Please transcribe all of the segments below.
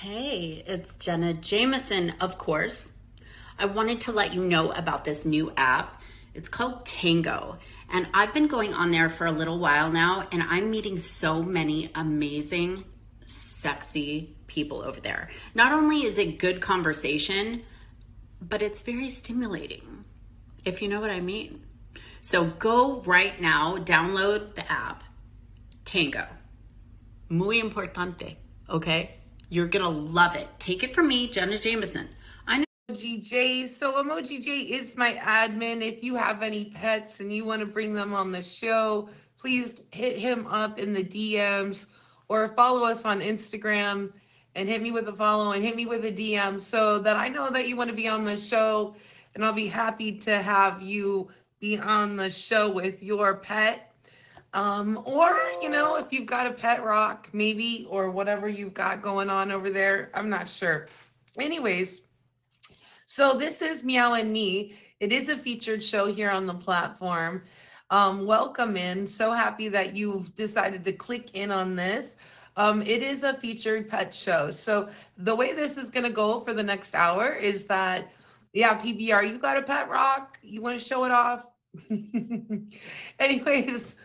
Hey, it's Jenna Jameson, of course. I wanted to let you know about this new app. It's called Tango, and I've been going on there for a little while now, and I'm meeting so many amazing, sexy people over there. Not only is it good conversation, but it's very stimulating, if you know what I mean. So go right now, download the app, Tango. Muy importante, okay? You're gonna love it. Take it from me, Jenna Jameson. I know. Emoji J. So Emoji J is my admin. If you have any pets and you want to bring them on the show, please hit him up in the DMs or follow us on Instagram and hit me with a follow and hit me with a DM so that I know that you want to be on the show, and I'll be happy to have you be on the show with your pet. Or, if you've got a pet rock, maybe, or whatever you've got going on over there, I'm not sure. Anyways, so this is Meow and Me. It is a featured show here on the platform. Welcome in. So happy that you've decided to click in on this. It is a featured pet show. So the way this is going to go for the next hour is that, yeah, PBR, you got a pet rock? You want to show it off? Anyways,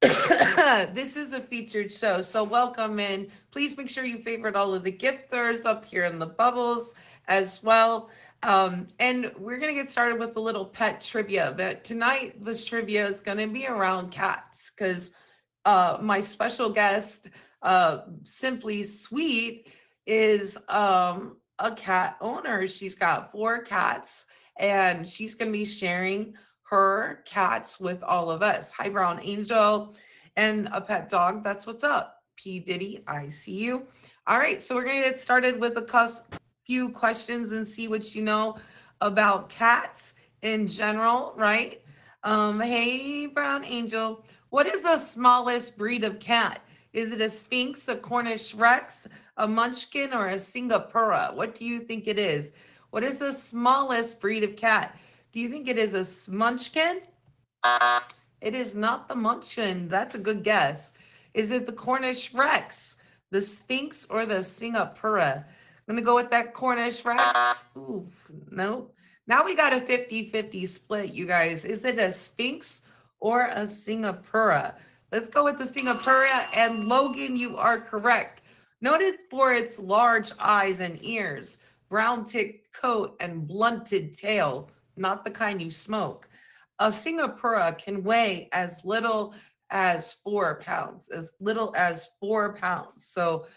this is a featured show, so welcome in. Please make sure you favorite all of the gifters up here in the bubbles as well. And we're going to get started with a little pet trivia. But tonight, this trivia is going to be around cats because my special guest, Simply Sweet, is a cat owner. She's got 4 cats, and she's going to be sharing her cats with all of us. Hi, Brown Angel, and a pet dog. That's what's up. P. Diddy, I see you. All right, so we're going to get started with a few questions and see what you know about cats in general, right? Hey, Brown Angel, what is the smallest breed of cat? Is it a Sphinx, a Cornish Rex, a Munchkin, or a Singapura? What do you think it is? What is the smallest breed of cat? Do you think it is a Munchkin? It is not the Munchkin. That's a good guess. Is it the Cornish Rex, the Sphinx, or the Singapura? I'm going to go with that Cornish Rex. Oof, no. Now we got a 50-50 split, you guys. Is it a Sphinx or a Singapura? Let's go with the Singapura. And Logan, you are correct. Noted for its large eyes and ears, brown tick coat, and blunted tail. Not the kind you smoke. A Singapura can weigh as little as 4 pounds, So,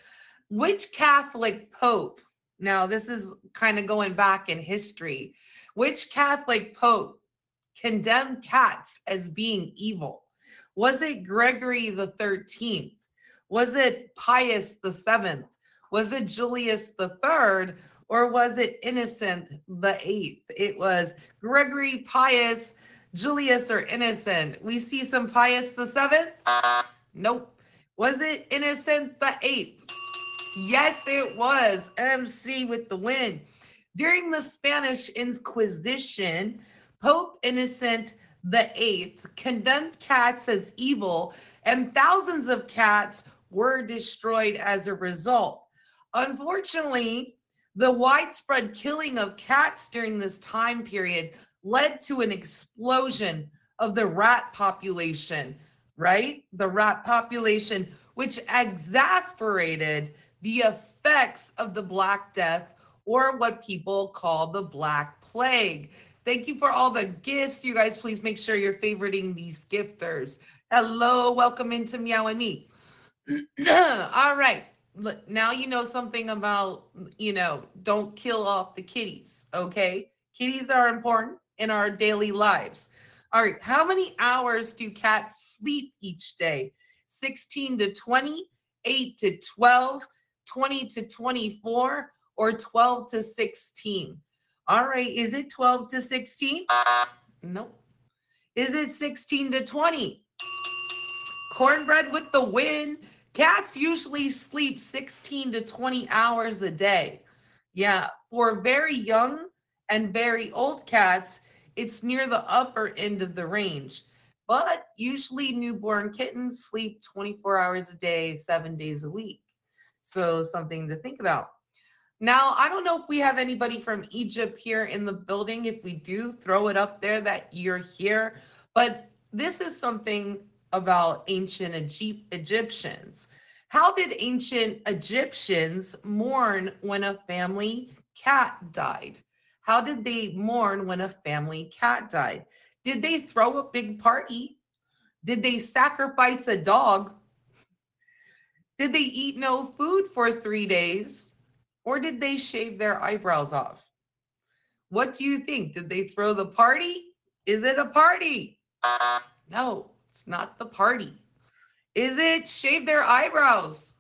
which Catholic Pope, now this is kind of going back in history, which Catholic Pope condemned cats as being evil? Was it Gregory the 13th? Was it Pius the 7th? Was it Julius the 3rd? Or was it Innocent the 8th? It was Gregory, Pius, Julius, or Innocent. We see some Pius the 7th? Nope. Was it Innocent the 8th? Yes, it was. MC with the win. During the Spanish Inquisition, Pope Innocent the 8th condemned cats as evil, and thousands of cats were destroyed as a result. Unfortunately, the widespread killing of cats during this time period led to an explosion of the rat population, right? The rat population, which exasperated the effects of the Black Death, or what people call the Black Plague. Thank you for all the gifts. You guys, please make sure you're favoriting these gifters. Hello, welcome into Meow and Me. All right. Now you know something about, don't kill off the kitties, okay? Kitties are important in our daily lives. All right, how many hours do cats sleep each day? 16 to 20, 8 to 12, 20 to 24, or 12 to 16? All right, is it 12 to 16? Nope. Is it 16 to 20? Cornbread with the win. Cats usually sleep 16 to 20 hours a day. Yeah, for very young and very old cats, it's near the upper end of the range. But usually newborn kittens sleep 24 hours a day, 7 days a week. So something to think about. Now, I don't know if we have anybody from Egypt here in the building. If we do, throw it up there that you're here. But this is something about ancient Egyptians. How did ancient Egyptians mourn when a family cat died? How did they mourn when a family cat died? Did they throw a big party? Did they sacrifice a dog? Did they eat no food for 3 days? Or did they shave their eyebrows off? What do you think? Did they throw the party? Is it a party? No, it's not the party. Is it shave their eyebrows?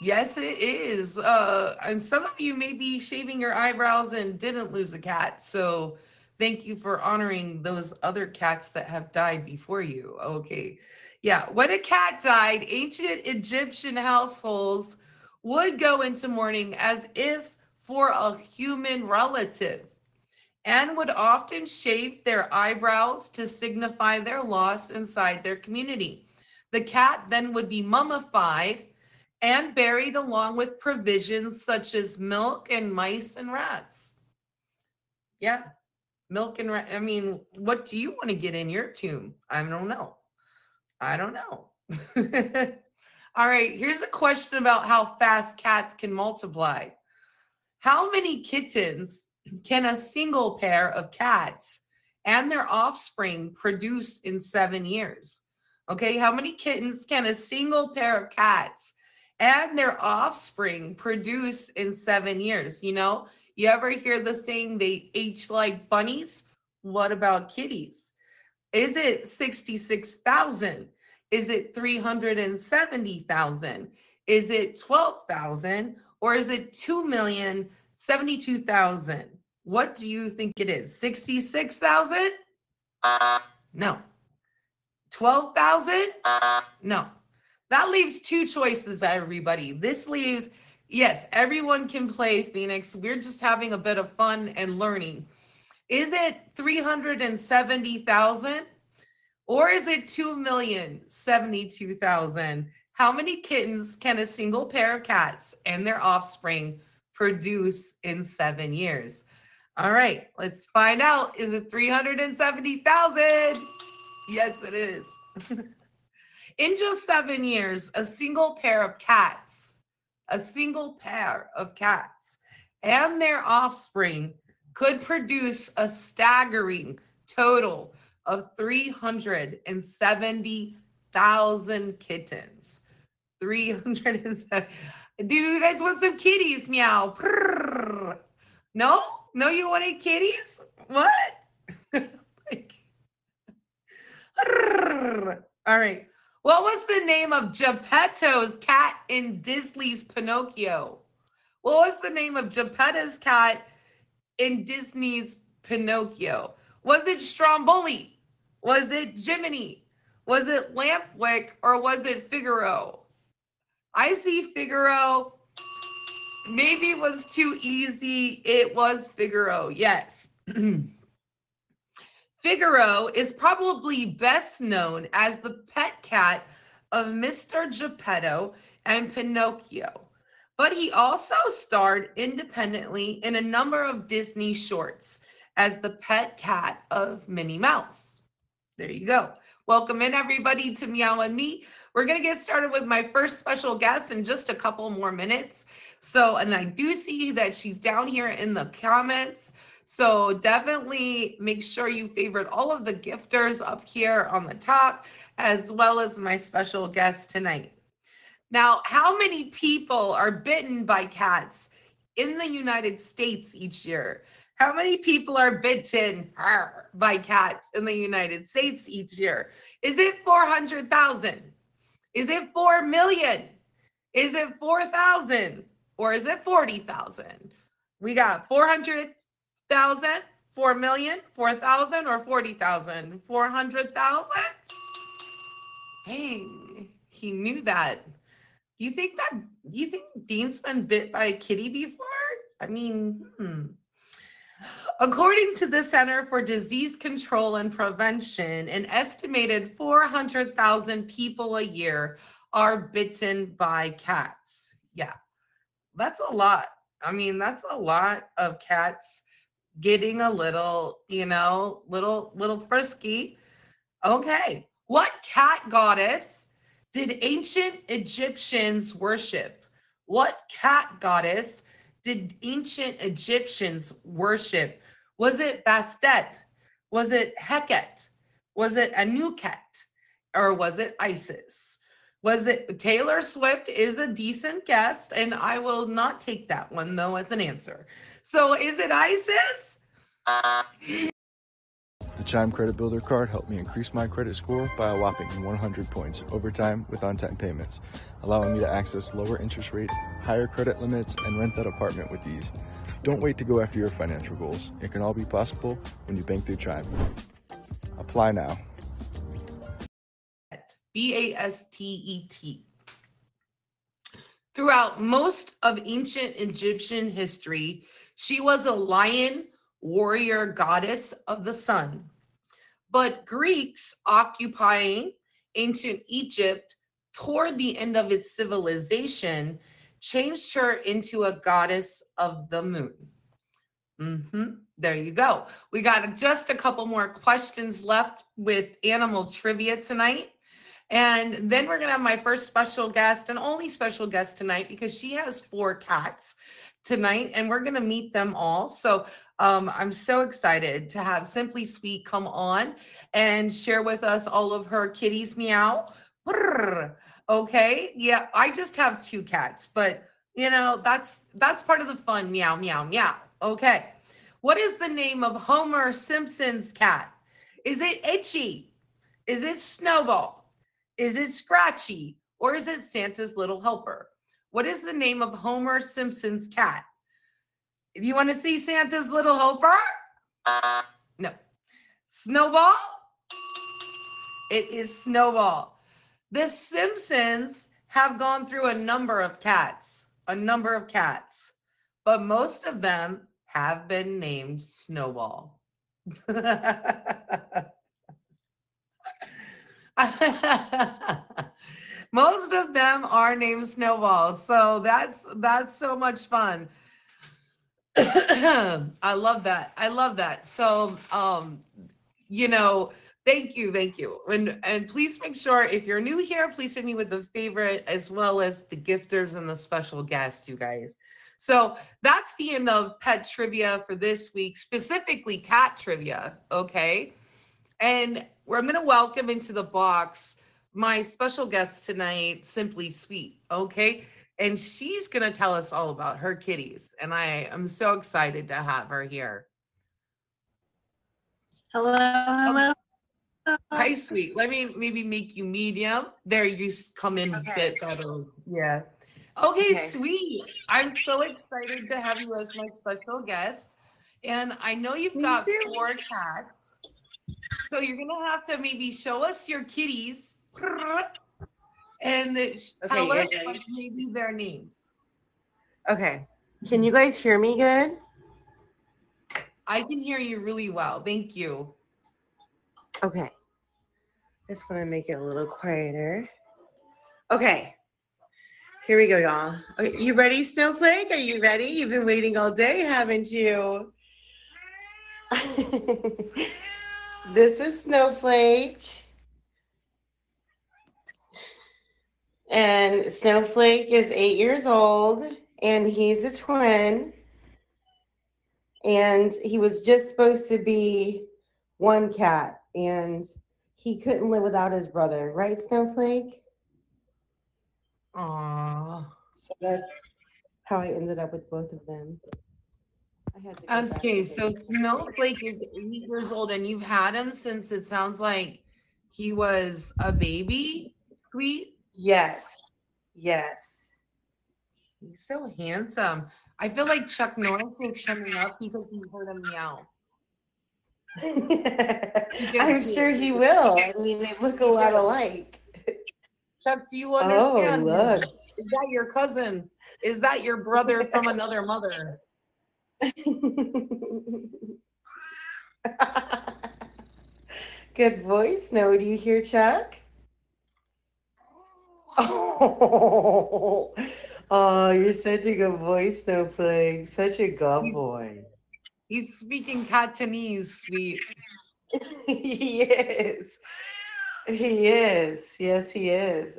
Yes, it is. And some of you may be shaving your eyebrows and didn't lose a cat. So thank you for honoring those other cats that have died before you. Okay. Yeah. When a cat died, ancient Egyptian households would go into mourning as if for a human relative and would often shave their eyebrows to signify their loss inside their community. The cat then would be mummified and buried along with provisions such as milk and mice and rats. Yeah, milk and rat. I mean, what do you want to get in your tomb? I don't know. I don't know. All right, here's a question about how fast cats can multiply. How many kittens can a single pair of cats and their offspring produce in 7 years? Okay, how many kittens can a single pair of cats and their offspring produce in 7 years? You know, you ever hear the saying they age like bunnies? What about kitties? Is it 66,000? Is it 370,000? Is it 12,000? Or is it 2,072,000? What do you think it is? 66,000? No. 12,000? No. That leaves two choices, everybody. This leaves, yes, everyone can play Phoenix. We're just having a bit of fun and learning. Is it 370,000? Or is it 2,072,000? How many kittens can a single pair of cats and their offspring produce in 7 years? All right, let's find out. Is it 370,000? Yes, it is. In just 7 years, a single pair of cats and their offspring could produce a staggering total of 370,000 kittens. 370. Do you guys want some kitties? Meow. Purr. No? No, you wanted kitties? What? All right. What was the name of Geppetto's cat in Disney's Pinocchio? What was the name of Geppetto's cat in Disney's Pinocchio? Was it Stromboli? Was it Jiminy? Was it Lampwick? Or was it Figaro? I see Figaro. Maybe it was too easy. It was Figaro. Yes. Figaro is probably best known as the pet cat of Mr. Geppetto and Pinocchio, but he also starred independently in a number of Disney shorts as the pet cat of Minnie Mouse. There you go. Welcome in, everybody, to Meow and Me. We're going to get started with my first special guest in just a couple more minutes. And I do see that she's down here in the comments. So definitely make sure you favorite all of the gifters up here on the top, as well as my special guest tonight. Now, how many people are bitten by cats in the United States each year? How many people are bitten by cats in the United States each year? Is it 400,000? Is it 4 million? Is it 4,000? Or is it 40,000? We got 400,000, 4 million, 4,000, or 40,000? 400,000? Dang, he knew that. You think Dean's been bit by a kitty before? I mean, According to the Center for Disease Control and Prevention, an estimated 400,000 people a year are bitten by cats. Yeah, that's a lot. I mean, that's a lot of cats getting a little, little frisky. Okay. What cat goddess did ancient Egyptians worship? What cat goddess did ancient Egyptians worship? Was it Bastet? Was it Heket? Was it Anuket? Or was it Isis? Was it Taylor Swift is a decent guess, and I will not take that one though as an answer. So is it Isis? The Chime Credit Builder card helped me increase my credit score by a whopping 100 points over time with on-time payments, allowing me to access lower interest rates, higher credit limits, and rent that apartment with ease. Don't wait to go after your financial goals. It can all be possible when you bank through Chime. Apply now. Bastet. Throughout most of ancient Egyptian history, she was a lion warrior goddess of the sun. But Greeks occupying ancient Egypt toward the end of its civilization changed her into a goddess of the moon. There you go. We got just a couple more questions left with animal trivia tonight. And then we're going to have my first special guest and only special guest tonight because she has 4 cats tonight and we're going to meet them all. So I'm so excited to have Simply Sweet come on and share with us all of her kitties. Meow. Okay. Yeah, I just have 2 cats, but that's part of the fun. Meow, meow, meow. Okay. What is the name of Homer Simpson's cat? Is it Itchy? Is it Snowball? Is it Scratchy? Or is it Santa's Little Helper? What is the name of Homer Simpson's cat? Do you want to see Santa's Little Helper? No. Snowball? It is Snowball. The Simpsons have gone through a number of cats, but most of them have been named Snowball. Most of them are named Snowball, so that's so much fun. I love that. So thank you. And please make sure if you're new here, please hit me with the favorite as well as the gifters and the special guest, you guys. So that's the end of pet trivia for this week, specifically cat trivia. Okay. And I'm going to welcome into the box my special guest tonight, Simply Sweet. Okay. And she's going to tell us all about her kitties. And I am so excited to have her here. Hello. Hi, Sweet. Let me maybe make you medium. There, you come in a bit better. Yeah. Okay, Sweet. I'm so excited to have you as my special guest. And I know you've got 4 cats. So you're going to have to maybe show us your kitties and tell us maybe their names. Okay. Can you guys hear me good? I can hear you really well. Thank you. Okay. Just want to make it a little quieter. Okay. Here we go, y'all. Okay, you ready, Snowflake? Are you ready? You've been waiting all day, haven't you? This is Snowflake. And Snowflake is 8 years old, and he's a twin. And he was just supposed to be 1 cat, and he couldn't live without his brother. Right, Snowflake? Aww. So that's how I ended up with both of them. Okay, so Snowflake is 8 years old, and you've had him since it sounds like he was a baby. Sweet. Yes. He's so handsome. I feel like Chuck Norris is coming up because he heard him meow. I'm sure he will. I mean, they look a lot alike. Chuck, do you understand? Oh, look. Is that your cousin? Is that your brother from another mother? Good voice. No, do you hear Chuck? Oh, Oh, you're such a good boy, Snowflake. Such a good He, boy. he's speaking Cantonese, sweet. He is. He is. Yes, he is.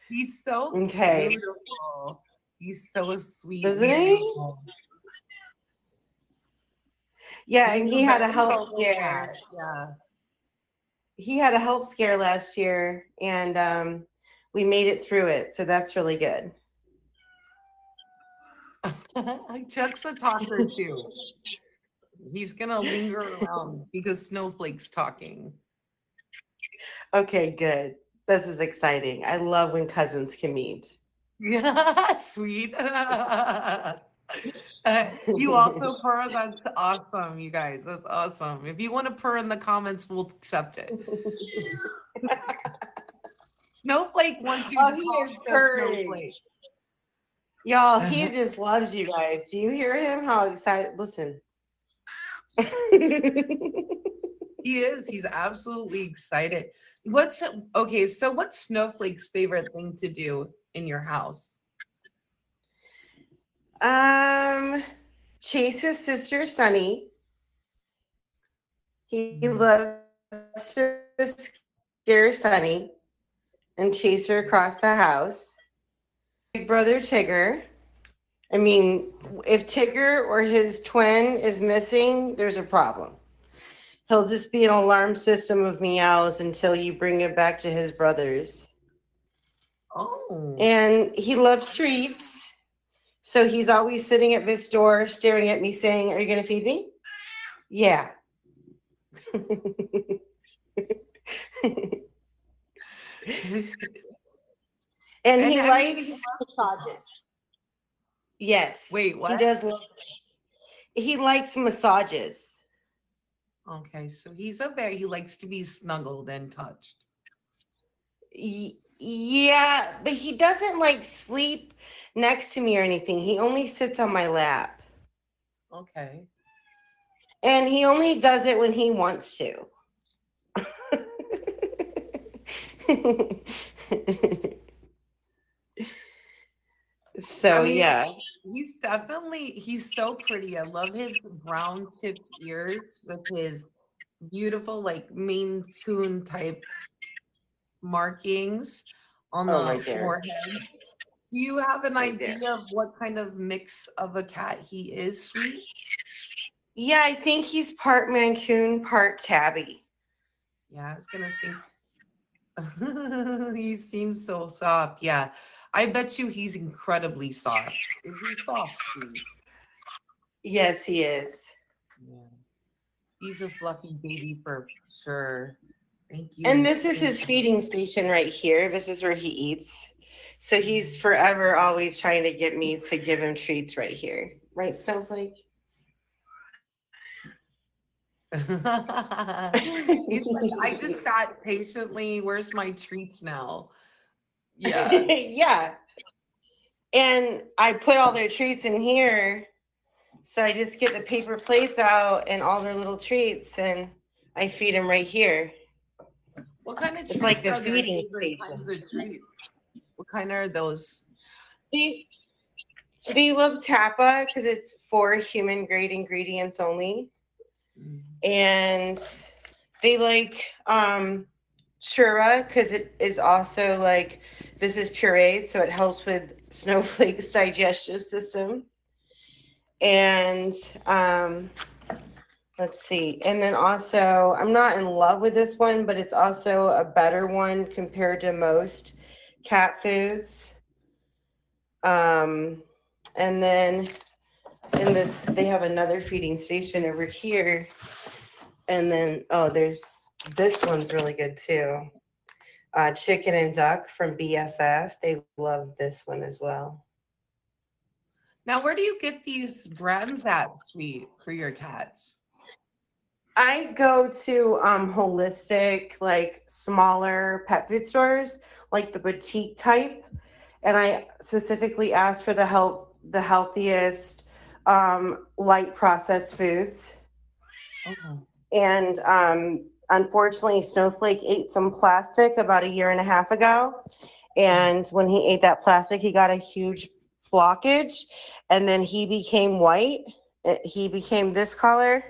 He's so Okay. beautiful. He's so sweet, Doesn't he? beautiful. Yeah, and He's a he had a very health helpful cat. scare. Yeah. He had a health scare last year, and we made it through it. So that's really good. Chuck's a talker too. He's gonna linger around because Snowflake's talking. Okay, good. This is exciting. I love when cousins can meet. Yeah, sweet. You also purr. That's awesome, you guys. That's awesome. If you want to purr in the comments, we'll accept it. Snowflake wants you Oh, to he talk is to purring. Snowflake. Y'all, he just loves you guys. Do you hear him? How excited? Listen. He is. He's absolutely excited. What's okay? So, what's Snowflake's favorite thing to do in your house? Chase his sister Sunny. He loves to scare Sunny and chase her across the house. Big brother Tigger. I mean, if Tigger or his twin is missing, there's a problem. He'll just be an alarm system of meows until you bring it back to his brothers. Oh. And he loves treats. So he's always sitting at this door staring at me saying, "Are you going to feed me?" Yeah. And he likes massages. Yes. Wait, what? He does. He likes massages. Okay, so he likes to be snuggled and touched. Yeah, but he doesn't like sleep next to me or anything. He only sits on my lap. Okay. And he only does it when he wants to. So, I mean, yeah. He's so pretty. I love his brown tipped ears with his beautiful, like Maine Coon type markings on Oh, the right there. forehead. Do you have an Right idea there. of what kind of mix of a cat he is, sweet? Yeah, I think he's part Mancoon, part Tabby. Yeah, I was gonna think. He seems so soft. Yeah, I bet you he's incredibly soft. Is he soft, sweet? Yes, he is. Yeah. He's a fluffy baby for sure. Thank you. And this is his feeding station right here. This is where he eats. So he's forever always trying to get me to give him treats right here. Right, Snowflake? He's like, I just sat patiently. Where's my treats now? Yeah. Yeah. And I put all their treats in here. So I just get the paper plates out and all their little treats and I feed them right here. What kind of treats It's like the are their feeding favorite kinds of treats? What kind are those? They love Tappa because it's for human grade ingredients only. And they like Shura because it is also like this is pureed, so it helps with Snowflake's digestive system. And let's see. And then also, I'm not in love with this one, but it's also a better one compared to most cat foods. And then in this, they have another feeding station over here. And then, there's this one's really good too. Chicken and duck from BFF. They love this one as well. Now, where do you get these brands at, sweet, for your cats? I go to holistic, like smaller pet food stores, like the boutique type, and I specifically ask for the healthiest, light processed foods. Okay. And unfortunately, Snowflake ate some plastic about a year and a half ago. And when he ate that plastic, he got a huge blockage, and then he became white. He became this color,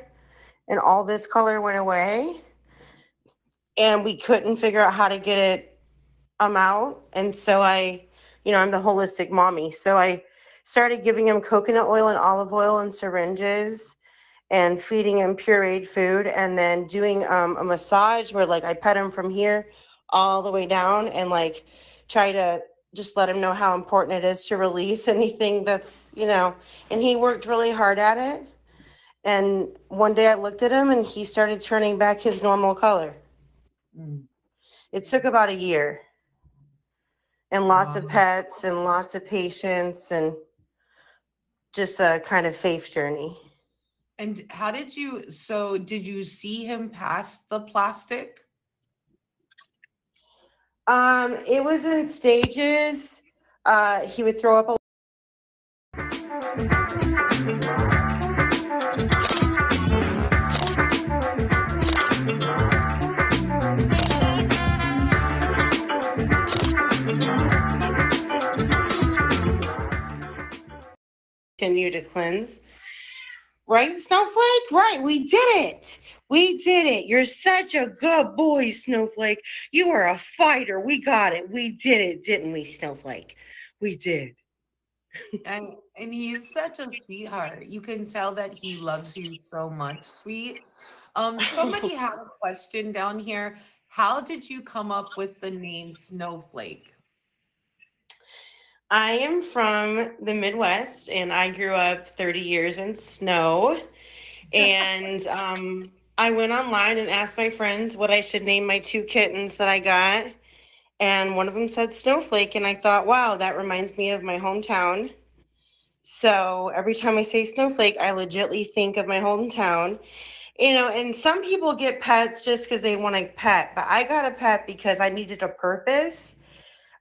and all this color went away, and we couldn't figure out how to get it out. And so I'm the holistic mommy, so I started giving him coconut oil and olive oil and syringes and feeding him pureed food, and then doing a massage where like I pet him from here all the way down and like try to just let him know how important it is to release anything that's, and he worked really hard at it. And one day I looked at him and he started turning back his normal color. It took about a year and lots of pets and lots of patience and just a kind of faith journey. And did you see him pass the plastic? It was in stages. He would throw up a continue to cleanse. Right, Snowflake? Right, we did it. We did it. You're such a good boy, Snowflake. You are a fighter. We got it. We did it, didn't we, Snowflake? We did. And he's such a sweetheart. You can tell that he loves you so much, sweet. Somebody had a question down here. How did you come up with the name Snowflake? I am from the Midwest, and I grew up 30 years in snow. And I went online and asked my friends what I should name my 2 kittens that I got. And one of them said Snowflake. And I thought, wow, that reminds me of my hometown. So every time I say Snowflake, I legitimately think of my hometown. And some people get pets just because they want a pet. But I got a pet because I needed a purpose.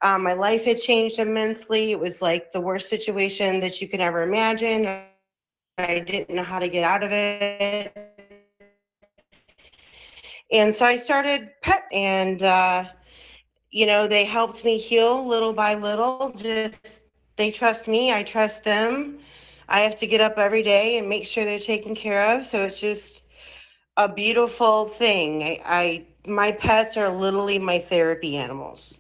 My life had changed immensely. It was like the worst situation that you could ever imagine. I didn't know how to get out of it. And so I started pet, and, they helped me heal little by little. Just, they trust me. I trust them. I have to get up every day and make sure they're taken care of. So it's just a beautiful thing. My pets are literally my therapy animals.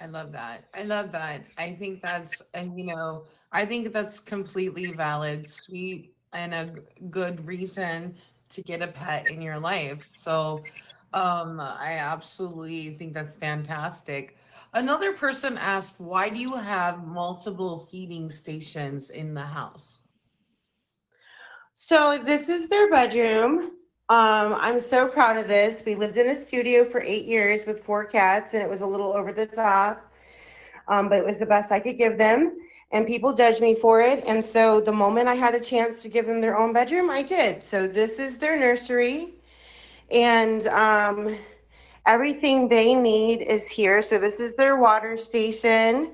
I love that. I love that. I think I think that's completely valid, sweet, and a good reason to get a pet in your life. So, I absolutely think that's fantastic. Another person asked, why do you have multiple feeding stations in the house? So this is their bedroom. I'm so proud of this. We lived in a studio for 8 years with 4 cats, and it was a little over the top, but it was the best I could give them. And people judged me for it. And so the moment I had a chance to give them their own bedroom, I did. So this is their nursery, and everything they need is here. So this is their water station.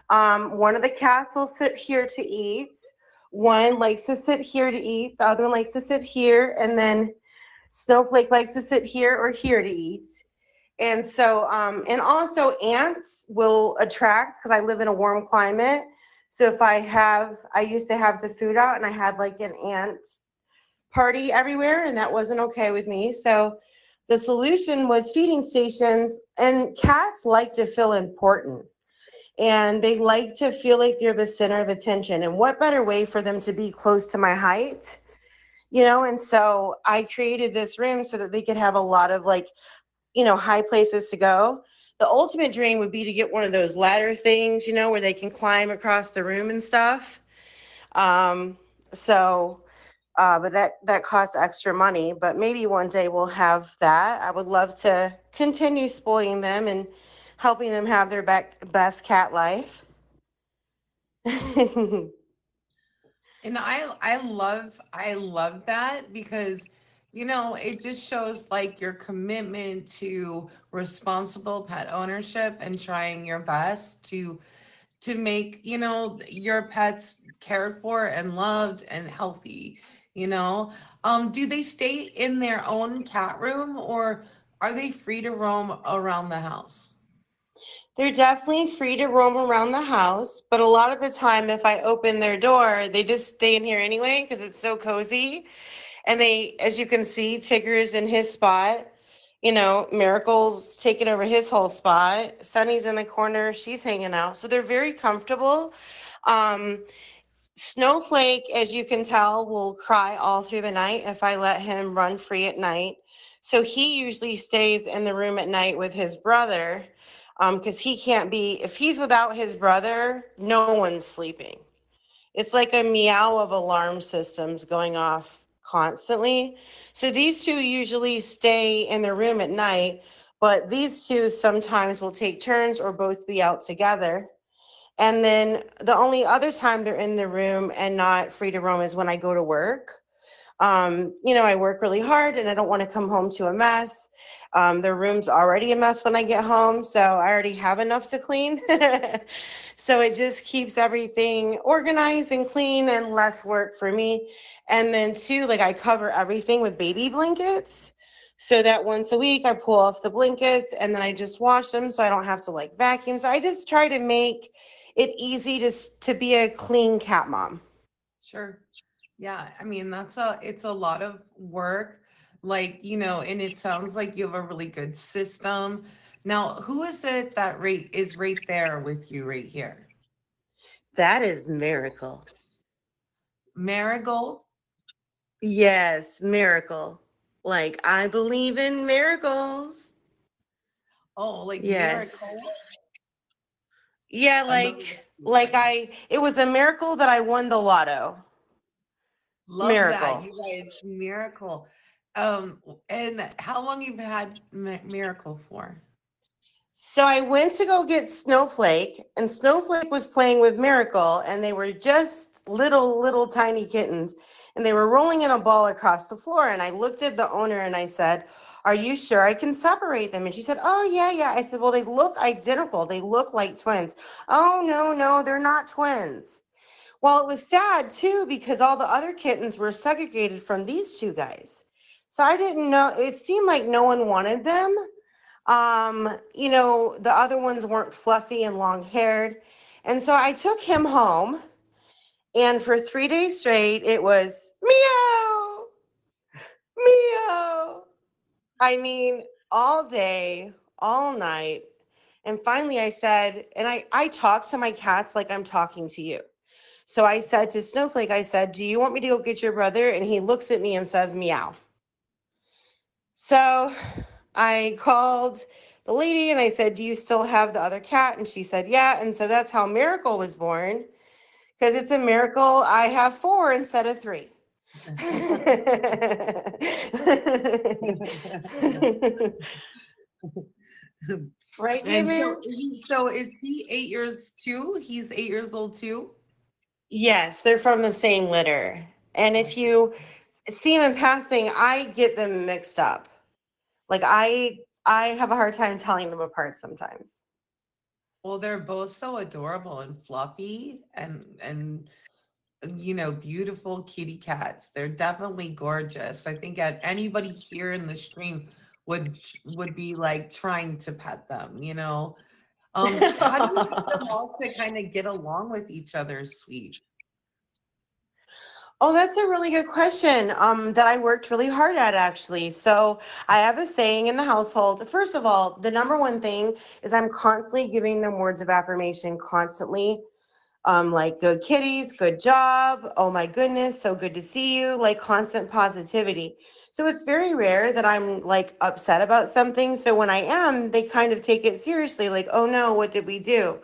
One of the cats will sit here to eat. One likes to sit here to eat. The other one likes to sit here. And then Snowflake likes to sit here or here to eat. And so, and also ants will attract, because I live in a warm climate. So if I used to have the food out and I had like an ant party everywhere, and that wasn't okay with me. So the solution was feeding stations, and cats like to feel important. And they like to feel like they're the center of attention. And what better way for them to be close to my height? And so I created this room so that they could have a lot of high places to go. The ultimate dream would be to get one of those ladder things, where they can climb across the room and stuff. But that costs extra money. But maybe one day we'll have that. I would love to continue spoiling them and helping them have their best cat life. And I love that because it just shows like your commitment to responsible pet ownership and trying your best to make, your pets cared for and loved and healthy, Do they stay in their own cat room, or are they free to roam around the house? They're definitely free to roam around the house, but a lot of the time, if I open their door, they just stay in here anyway because it's so cozy. And they, as you can see, Tigger's in his spot. You know, Miracle's taking over his whole spot. Sunny's in the corner. She's hanging out. So they're very comfortable. Um, Snowflake, as you can tell, will cry all through the night if I let him run free at night. So he usually stays in the room at night with his brother because he can't be, if he's without his brother, no one's sleeping. It's like a meow of alarm systems going off constantly. So these two usually stay in the room at night, but these two sometimes will take turns or both be out together. And then the only other time they're in the room and not free to roam is when I go to work. You know, I work really hard and I don't want to come home to a mess. Their room's already a mess when I get home, so I already have enough to clean. So it just keeps everything organized and clean and less work for me. And then two, like I cover everything with baby blankets so that once a week I pull off the blankets and then I just wash them so I don't have to like vacuum. So I just try to make it easy to be a clean cat mom. Sure. Yeah, I mean it's a lot of work, like, you know, and it sounds like you have a really good system. Now, who is it that is right there with you right here? That is Miracle. Marigold? Yes, miracle. Like I believe in miracles. Oh, like Yes. miracle? Yeah, Another it was a miracle that I won the lotto. love that, Miracle. you guys, miracle. And how long you've had Miracle for? So I went to go get Snowflake, and Snowflake was playing with Miracle, and they were just little tiny kittens, and they were rolling in a ball across the floor. And I looked at the owner and I said, "Are you sure I can separate them?" And she said, "Oh, yeah, yeah." I said, "Well, they look identical. They look like twins." "Oh, no, no, they're not twins." Well, it was sad too because all the other kittens were segregated from these two guys. So I didn't know, it seemed like no one wanted them. You know, the other ones weren't fluffy and long haired. And so I took him home, and for 3 days straight, it was meow, meow. I mean, all day, all night. And finally, I said, and I talk to my cats like I'm talking to you. So I said to Snowflake, I said, "Do you want me to go get your brother?" And he looks at me and says, "Meow." So I called the lady and I said, "Do you still have the other cat?" And she said, "Yeah." And so that's how Miracle was born, because it's a miracle I have 4 instead of 3. Right, And Given? so is he 8 years too? He's 8 years old too? Yes, they're from the same litter. And if you see them in passing, I get them mixed up. Like I have a hard time telling them apart sometimes. Well, they're both so adorable and fluffy and you know, beautiful kitty cats. They're definitely gorgeous. I think anybody here in the stream would be like trying to pet them, you know. How do you get them all to kind of get along with each other, sweet? Oh, that's a really good question that I worked really hard at actually. So I have a saying in the household. First of all, the number one thing is I'm constantly giving them words of affirmation, constantly. Like good kitties, good job, oh my goodness, so good to see you, like constant positivity. So it's very rare that I'm like upset about something. So when I am, they kind of take it seriously, like, "Oh no, what did we do?"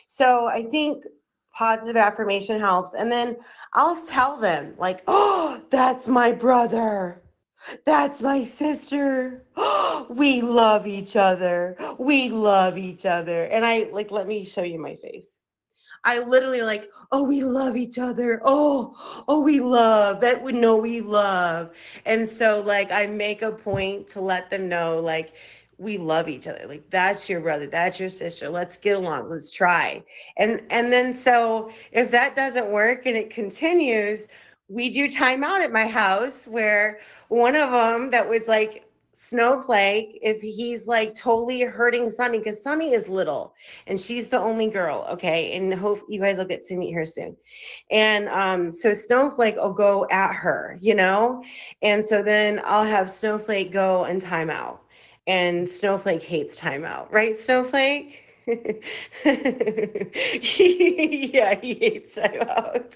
So I think positive affirmation helps. And then I'll tell them, like, "Oh, that's my brother. That's my sister. We love each other. We love each other." And I like, let me show you my face. I literally like, "Oh, we love each other. Oh, we love that. We know we love." And so like I make a point to let them know like we love each other. Like that's your brother, that's your sister. Let's get along. Let's try. And then so if that doesn't work and it continues, we do timeout at my house where one of them that was like Snowflake, if he's like totally hurting Sunny, because Sunny is little and she's the only girl, okay? And hope you guys will get to meet her soon. And so Snowflake will go at her, you know? And so then I'll have Snowflake go and time out. And Snowflake hates timeout, right, Snowflake? Yeah, he hates timeout.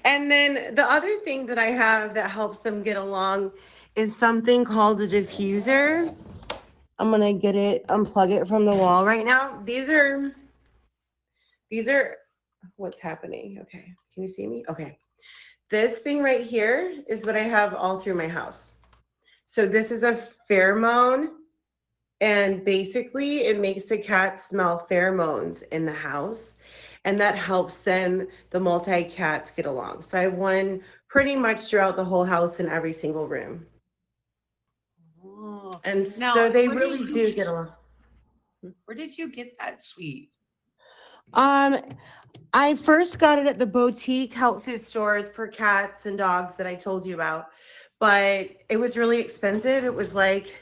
And then the other thing that I have that helps them get along is something called a diffuser. I'm gonna get it, unplug it from the wall right now. These are what's happening. Okay, can you see me? Okay. This thing right here is what I have all through my house. So this is a pheromone, and basically it makes the cats smell pheromones in the house, and that helps them, the multi-cats, get along. So I have one pretty much throughout the whole house in every single room. Oh. And Now, so they where really did you- do get along. Where did you get that sweet? I first got it at the boutique health food store for cats and dogs that I told you about, but it was really expensive. It was like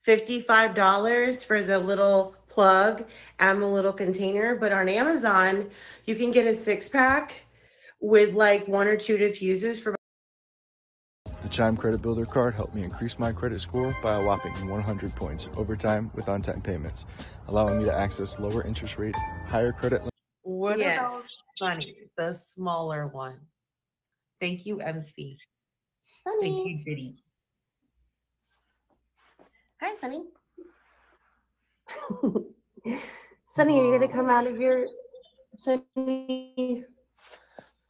$55 for the little plug and the little container. But on Amazon, you can get a 6-pack with like 1 or 2 diffusers for. The Chime Credit Builder card helped me increase my credit score by a whopping 100 points over time with on-time payments, allowing me to access lower interest rates, higher credit limits. What Yes. about Sunny, the smaller one? Thank you, MC. Thank Sunny. you, Diddy. Hi, Sunny. Sunny, are you gonna come out of your Sunny?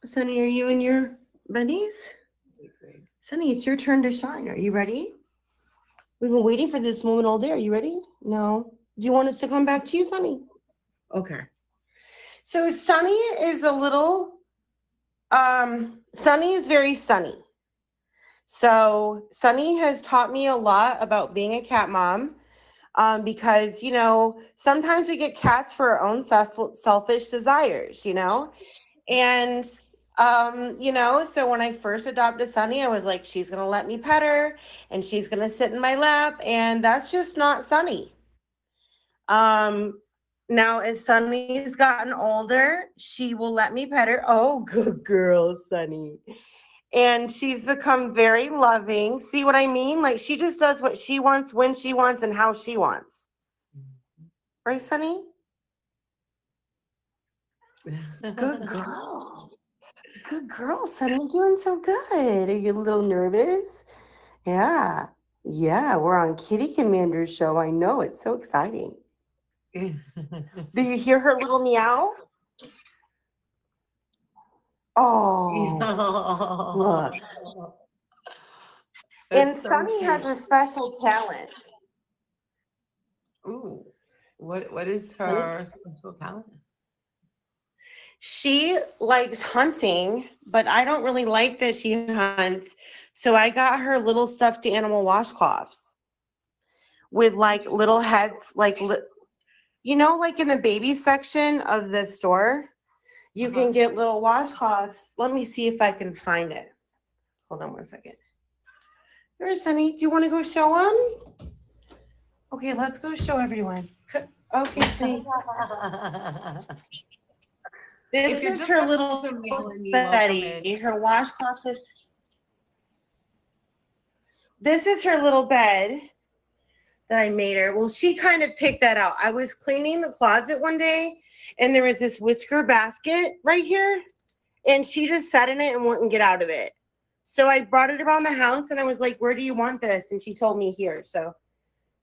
Sunny, are you in your bunnies? Sunny, it's your turn to shine. Are you ready? We've been waiting for this moment all day. Are you ready? No. Do you want us to come back to you, Sunny? Okay. So Sunny is a little, Sunny is very sunny. So Sunny has taught me a lot about being a cat mom, because, you know, sometimes we get cats for our own selfish desires, you know, and, you know, so when I first adopted Sunny, I was like, she's going to let me pet her and she's going to sit in my lap. And that's just not Sunny. Now, as Sunny's gotten older, she will let me pet her. Oh, good girl, Sunny. And she's become very loving. See what I mean? Like, she just does what she wants, when she wants, and how she wants. Right, Sunny? Good girl. Good girl, Sunny. You're doing so good. Are you a little nervous? Yeah. Yeah, we're on Kitty Commander's show. I know. It's so exciting. Do you hear her little meow? Oh, look. And That's so Sunny has cute. a special talent. Ooh, what is her special talent? She likes hunting, but I don't really like that she hunts. So I got her little stuffed animal washcloths with like little heads, like, you know, like in the baby section of the store, you can get little washcloths. Let me see if I can find it. Hold on one second. Here, Sunny, do you want to go show them? Okay, let's go show everyone. Okay, Sunny. This is her little Betty. Her washcloth is. This is her little bed that I made her. Well, she kind of picked that out. I was cleaning the closet one day, and there was this whisker basket right here, and she just sat in it and wouldn't get out of it. So I brought it around the house, and I was like, where do you want this? And she told me here. So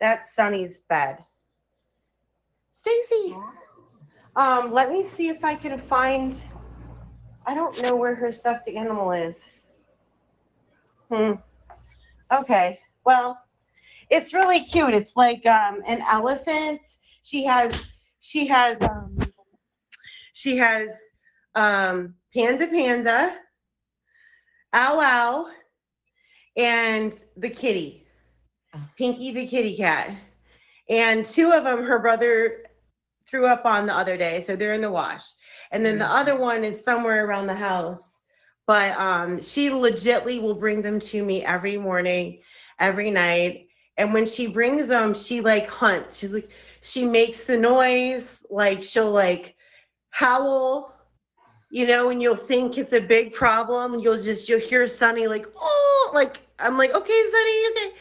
that's Sunny's bed. Stacy. Let me see if I can find, I don't know where her stuffed animal is. Okay, well, it's really cute. It's like an elephant. She has Panda, Ow Ow, and the kitty, Pinky the kitty cat. And 2 of them, her brother threw up on the other day, so they're in the wash. And then the other one is somewhere around the house. But she legitly will bring them to me every morning, every night. And when she brings them, she like hunts. She's like, she makes the noise, like she'll like howl, and you'll think it's a big problem. You'll hear Sunny like, oh, like I'm like, okay, Sunny, okay.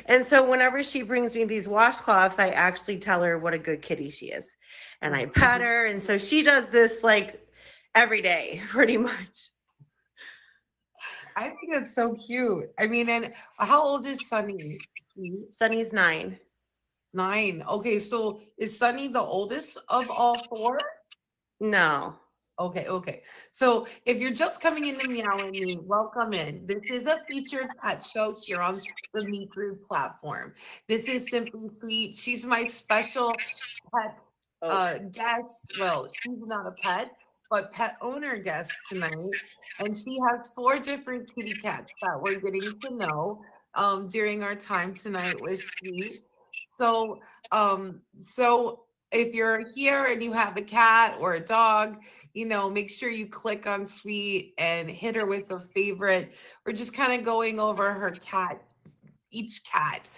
And so whenever she brings me these washcloths, I actually tell her what a good kitty she is. And I pet her. And so she does this like every day, pretty much. I think that's so cute. I mean, and how old is Sunny? Sunny's 9. 9. Okay, so is Sunny the oldest of all 4? No. Okay. So if you're just coming into Meow and Me, welcome in. This is a featured pet show here on the Me Group platform. This is Simply Sweet. She's my special pet guest. Well, she's not a pet, but pet owner guest tonight. And she has 4 different kitty cats that we're getting to know during our time tonight with Sweet. So if you're here and you have a cat or a dog, make sure you click on Sweet and hit her with a favorite. We're just kind of going over her each cat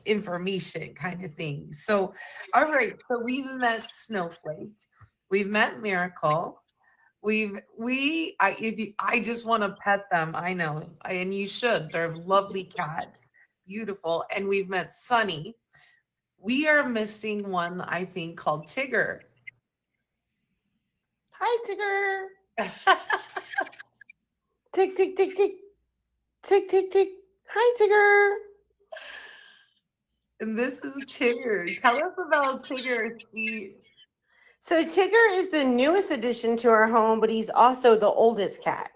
information kind of thing. So, all right. So we've met Snowflake. We've met Miracle. I just want to pet them. I know. And you should. They're lovely cats. Beautiful. And we've met Sunny. We are missing one, I think, called Tigger. Hi, Tigger. Tick, tick, tick, tick. Tick, tick, tick. Hi, Tigger. And this is Tigger. Tell us about Tigger, Sweet. So Tigger is the newest addition to our home, but he's also the oldest cat.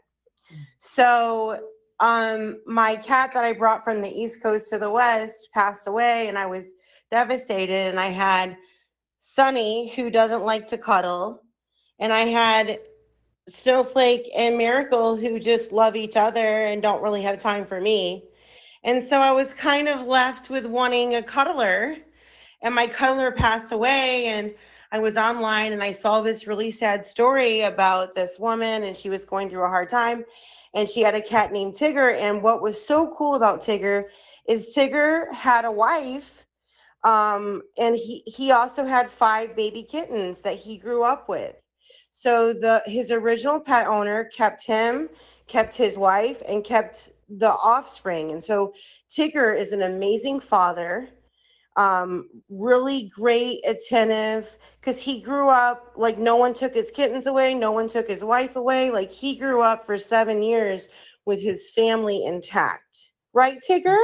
So my cat that I brought from the East Coast to the West passed away, and I was devastated. And I had Sunny, who doesn't like to cuddle, and I had Snowflake and Miracle, who just love each other and don't really have time for me. And so I was kind of left with wanting a cuddler, and my cuddler passed away. And I was online and I saw this really sad story about this woman, and she was going through a hard time, and she had a cat named Tigger. And what was so cool about Tigger is Tigger had a wife, and he also had 5 baby kittens that he grew up with. So his original pet owner kept him, kept his wife, and kept the offspring. And so Tigger is an amazing father. Really great, attentive, because he grew up like no one took his kittens away, no one took his wife away. Like he grew up for 7 years with his family intact. Right, Tigger?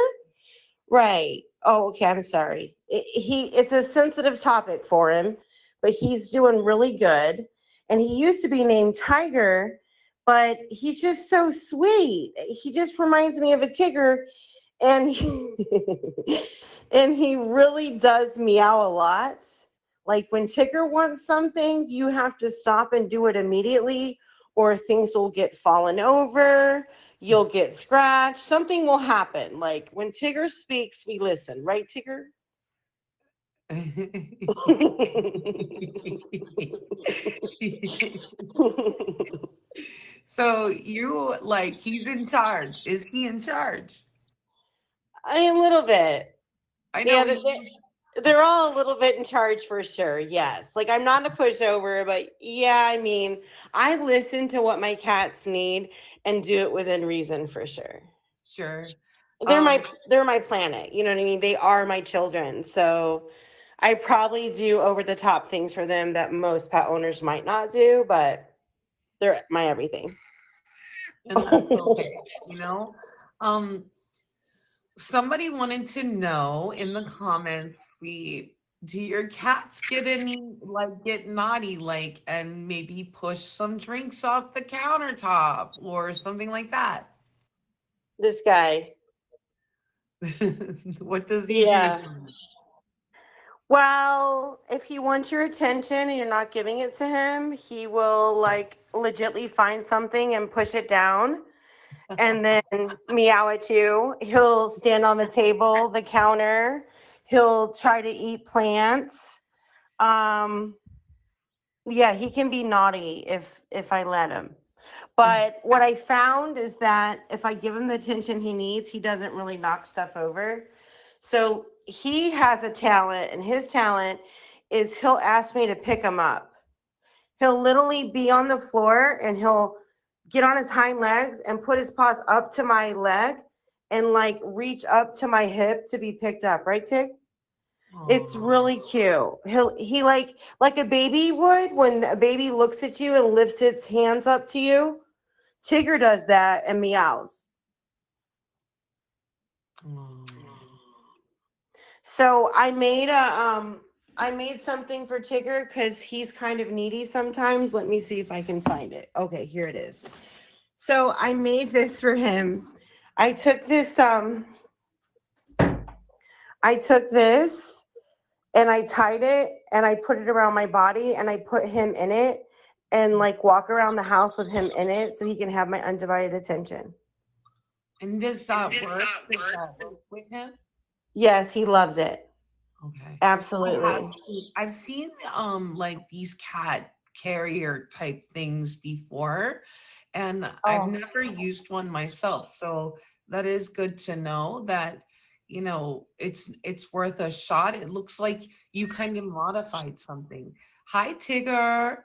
Right. Oh, okay. I'm sorry. It's a sensitive topic for him, but he's doing really good. And he used to be named Tiger, but he's just so sweet. He just reminds me of a Tigger. And and he really does meow a lot. Like when Tigger wants something, you have to stop and do it immediately, or things will get fallen over, you'll get scratched, something will happen. Like when Tigger speaks, we listen, right, Tigger? So you like he's in charge. Is he in charge? A little bit. I know. Yeah, they're all a little bit in charge for sure. Yes. Like I'm not a pushover, but yeah, I mean, I listen to what my cats need and do it within reason for sure. Sure. They're my planet. You know what I mean? They are my children. So I probably do over the top things for them that most pet owners might not do, but they're my everything. And that's okay, Somebody wanted to know in the comments, do your cats get get naughty, and maybe push some drinks off the countertop or something like that? This guy. What does he do? Well, if he wants your attention and you're not giving it to him, he will legitly find something and push it down and then meow at you. He'll stand on the table, the counter. He'll try to eat plants. Yeah, he can be naughty if I let him. But what I found is that if I give him the attention he needs, he doesn't really knock stuff over. So he has a talent, and his talent is he'll ask me to pick him up. He'll literally be on the floor and he'll get on his hind legs and put his paws up to my leg and like reach up to my hip to be picked up, right, Tig? It's really cute. He like a baby would when a baby looks at you and lifts its hands up to you. Tigger does that and meows. So I made something for Tigger because he's kind of needy sometimes. Let me see if I can find it. Okay, here it is. So I made this for him. I took this and I tied it and I put it around my body and I put him in it and like walk around the house with him in it so he can have my undivided attention. And does that work? Does that work with him? Yes, he loves it. Okay. Absolutely. I've seen like these cat carrier type things before, and I've never used one myself. So that is good to know that, you know, it's worth a shot. It looks like you kind of modified something. Hi, Tigger.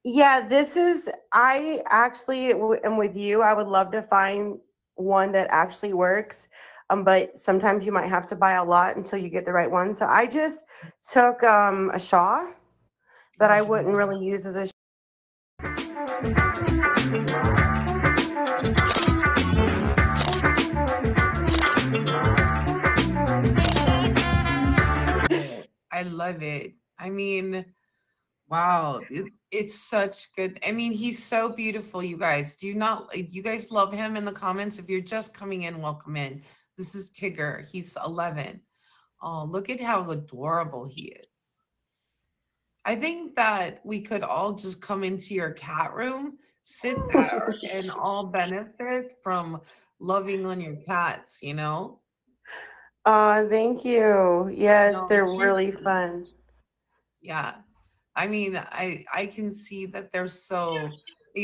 Yeah, I actually am with you. I would love to find one that actually works. But sometimes you might have to buy a lot until you get the right one. So I just took a Shaw that I wouldn't really use as a I love it. I mean, wow, it's such good. I mean, he's so beautiful, you guys. Do you guys love him in the comments? If you're just coming in, welcome in. This is Tigger. He's 11. Oh, look at how adorable he is. I think that we could all just come into your cat room, sit there, and all benefit from loving on your cats, you know? Thank you. Yes, No, they're really fun. yeah. I mean, I can see that they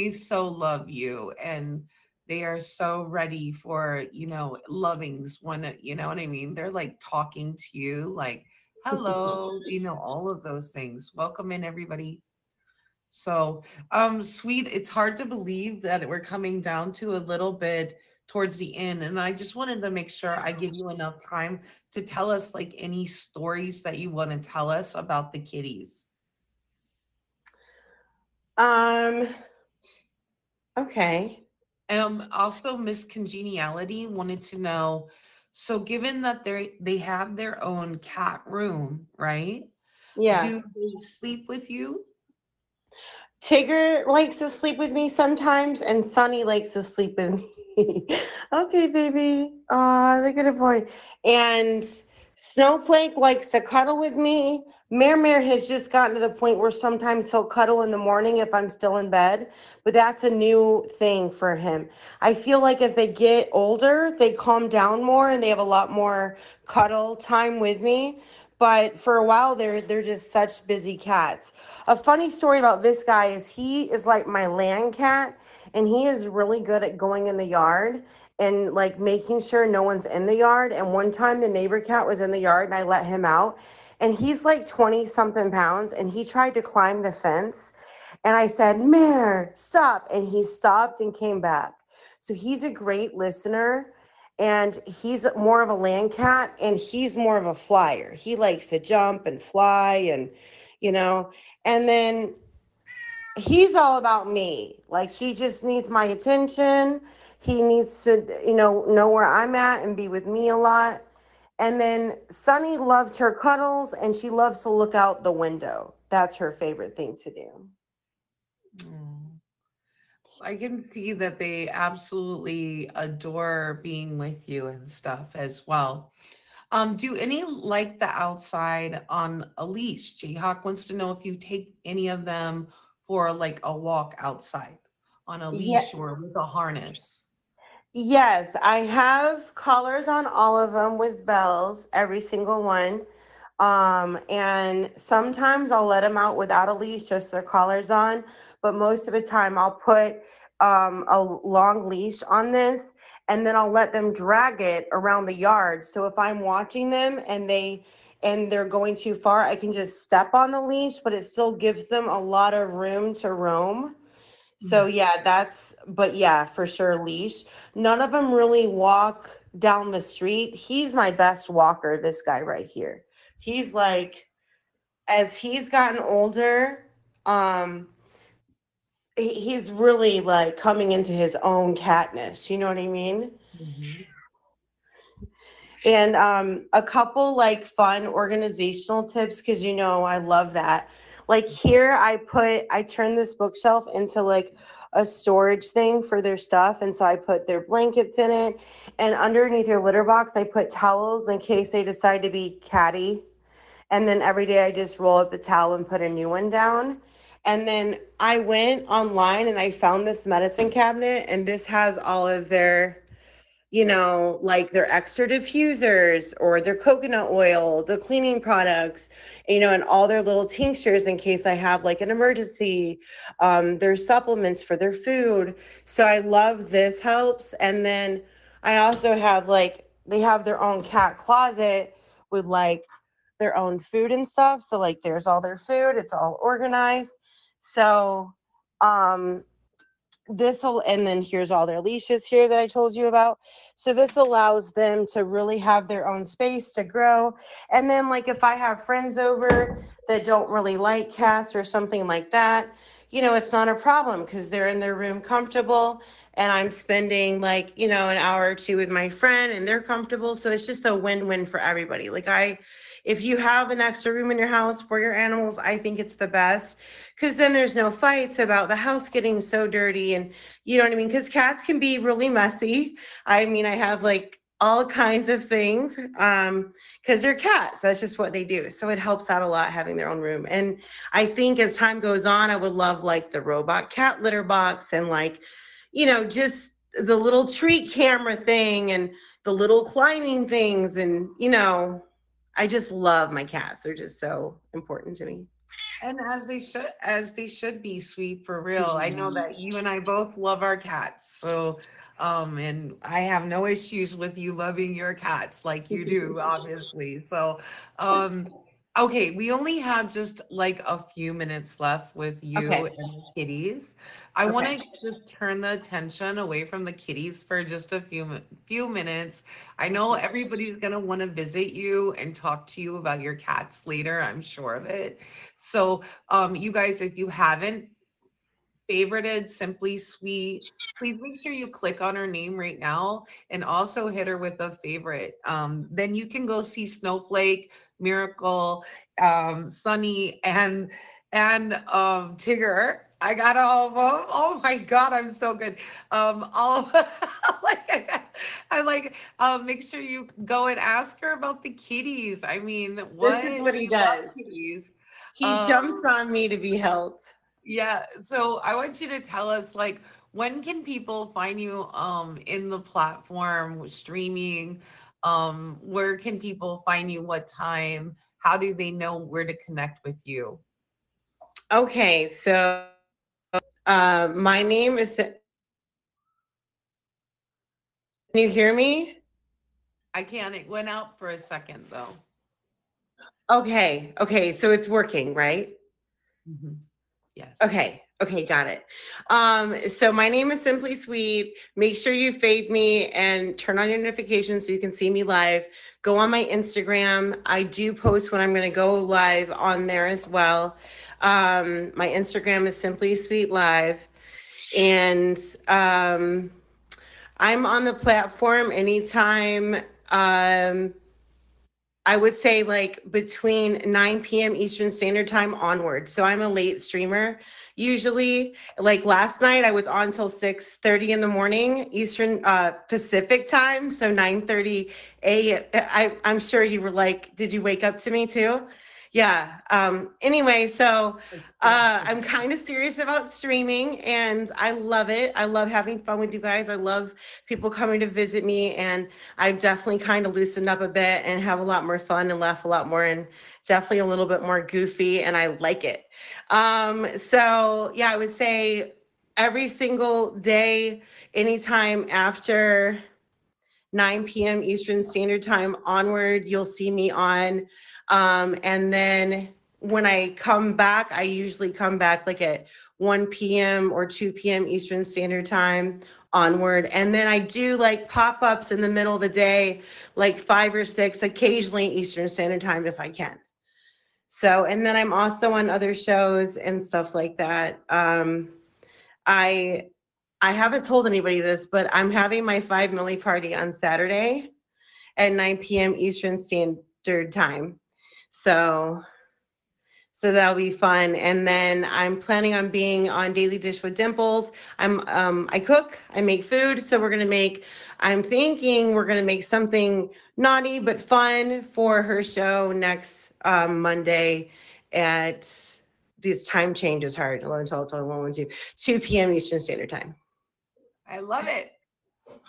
so love you and they are so ready for, you know, lovings when, you know what I mean? They're like talking to you like, hello, you know, all of those things. Welcome in, everybody. So, sweet, it's hard to believe that we're coming down to a little bit towards the end, and I just wanted to make sure I give you enough time to tell us like any stories that you want to tell us about the kitties. Okay. Also, Miss Congeniality wanted to know, so given that they have their own cat room, right? Yeah. Do they sleep with you? Tigger likes to sleep with me sometimes, and Sunny likes to sleep with me. Okay, baby. Look at a boy. And Snowflake likes to cuddle with me. Mere has just gotten to the point where sometimes he'll cuddle in the morning if I'm still in bed, but that's a new thing for him. I feel like as they get older, they calm down more and they have a lot more cuddle time with me. But for a while, they're just such busy cats. A funny story about this guy is he is like my land cat, and he is really good at going in the yard and like making sure no one's in the yard. And one time the neighbor cat was in the yard and I let him out, and he's like 20 something pounds, and he tried to climb the fence. And I said, Mare, stop. And he stopped and came back. So he's a great listener. And he's more of a land cat and he's more of a flyer. He likes to jump and fly and, you know, and then he's all about me. Like he just needs my attention. He needs to, know where I'm at and be with me a lot. And then Sunny loves her cuddles and she loves to look out the window. That's her favorite thing to do. I can see that they absolutely adore being with you and stuff as well. Do any like the outside on a leash? Jayhawk wants to know if you take any of them for like a walk outside on a leash or with a harness. Yes, I have collars on all of them with bells, every single one. And sometimes I'll let them out without a leash, just their collars on. but most of the time I'll put a long leash on this, and then I'll let them drag it around the yard. So if I'm watching them and they're going too far, I can just step on the leash, but it still gives them a lot of room to roam. So but yeah, for sure, leash. None of them really walk down the street. He's my best walker, this guy right here. He's like, as he's gotten older, um, he's really like coming into his own catness. You know what I mean? And a couple like fun organizational tips, because I love that. Like here, I turn this bookshelf into like a storage thing for their stuff, and so I put their blankets in it, and underneath their litter box, I put towels in case they decide to be catty. And then every day I just roll up the towel and put a new one down. And then I went online and I found this medicine cabinet, and this has all of their like their extra diffusers or their coconut oil, the cleaning products, and all their little tinctures in case I have like an emergency, their supplements for their food. So I love this helps. And then I also have they have their own cat closet with like their own food and stuff. So like there's all their food, it's all organized. So, and then here's all their leashes here that I told you about. So this allows them to really have their own space to grow. And then like if I have friends over that don't really like cats or something like that, it's not a problem because they're in their room comfortable, and I'm spending like, an hour or two with my friend and they're comfortable. So it's just a win-win for everybody. If you have an extra room in your house for your animals, I think it's the best, because then there's no fights about the house getting so dirty, and you know what I mean? Because cats can be really messy. I mean, I have like all kinds of things because they're cats. That's just what they do. So it helps out a lot having their own room. And I think as time goes on, I would love like the robot cat litter box and like, just the little treat camera thing and the little climbing things. And, I just love my cats. They're just so important to me. And as they should be, sweet, for real. I know that you and I both love our cats. So, and I have no issues with you loving your cats like you do, obviously. So, okay, we only have just like a few minutes left with you Okay. and the kitties. I want to just turn the attention away from the kitties for just a few minutes. I know everybody's gonna want to visit you and talk to you about your cats later. I'm sure of it. So, you guys, if you haven't favorited Simply Sweet, please make sure you click on her name right now and also hit her with a favorite. Then you can go see Snowflake, Miracle, Sunny, and Tigger. I got all of them. Oh my God, I'm so good. All make sure you go and ask her about the kitties. I mean, what This is what he does. kitties? He jumps on me to be helped. Yeah, so I want you to tell us like when can people find you in the platform streaming? Where can people find you? What time? How do they know where to connect with you? Okay, so my name is. Can you hear me? I can't. It went out for a second though. Okay, so it's working, right? Yes. Okay, got it. So my name is Simply Sweet. Make sure you fave me and turn on your notifications so you can see me live. Go on my Instagram. I do post when I'm going to go live on there as well. My Instagram is Simply Sweet Live. And I'm on the platform anytime. I would say like between 9 p.m. Eastern Standard Time onward. So I'm a late streamer. Usually, like last night, I was on till 6:30 in the morning Eastern Pacific time. So 9:30 a.m. I'm sure you were like, did you wake up to me too? Yeah. Anyway, so I'm kind of serious about streaming and I love it. I love having fun with you guys. I love people coming to visit me, and I've definitely kind of loosened up a bit and have a lot more fun and laugh a lot more and definitely a little bit more goofy, and I like it. So yeah, I would say every single day, anytime after 9 p.m. Eastern Standard Time onward, you'll see me on. And then when I come back, I usually come back like at 1 p.m. or 2 p.m. Eastern Standard Time onward. And then I do like pop-ups in the middle of the day, like 5 or 6, occasionally Eastern Standard Time if I can. So, and then I'm also on other shows and stuff like that. I haven't told anybody this, but I'm having my 5 milli party on Saturday at 9 p.m. Eastern Standard Time. So that'll be fun. And then I'm planning on being on Daily Dish with Dimples. I cook, I make food. So I'm thinking we're gonna make something naughty but fun for her show next Monday at this time change is hard. 11, 12, 12, 1, 1, 2, 2 p.m. Eastern Standard Time. I love it.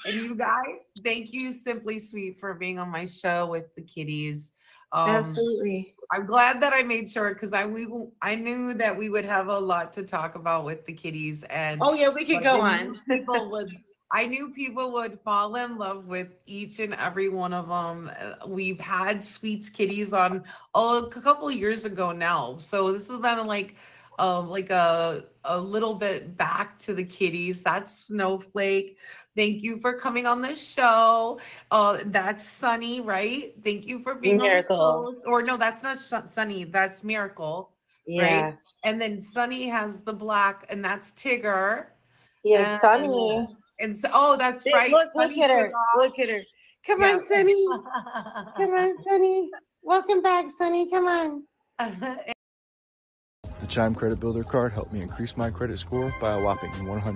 And you guys, thank you, Simply Sweet, for being on my show with the kitties. Absolutely. I'm glad that I made sure, because I knew that we would have a lot to talk about with the kitties. And oh yeah, we could go on. I knew people would fall in love with each and every one of them. We've had Sweets kitties on a couple of years ago now, so this has been like a little bit back to the kitties. That's Snowflake. Thank you for coming on the show. That's Sunny, right? Thank you for being Miracle. on the show. Or no, that's not Sunny. That's Miracle. Yeah. Right? And then Sunny has the black, and that's Tigger. Yeah, Sunny. And so, that's right. Look at her. Look at her. Come on, Sunny. Come on, Sunny. Welcome back, Sunny. Come on. The Chime Credit Builder card helped me increase my credit score by a whopping 100.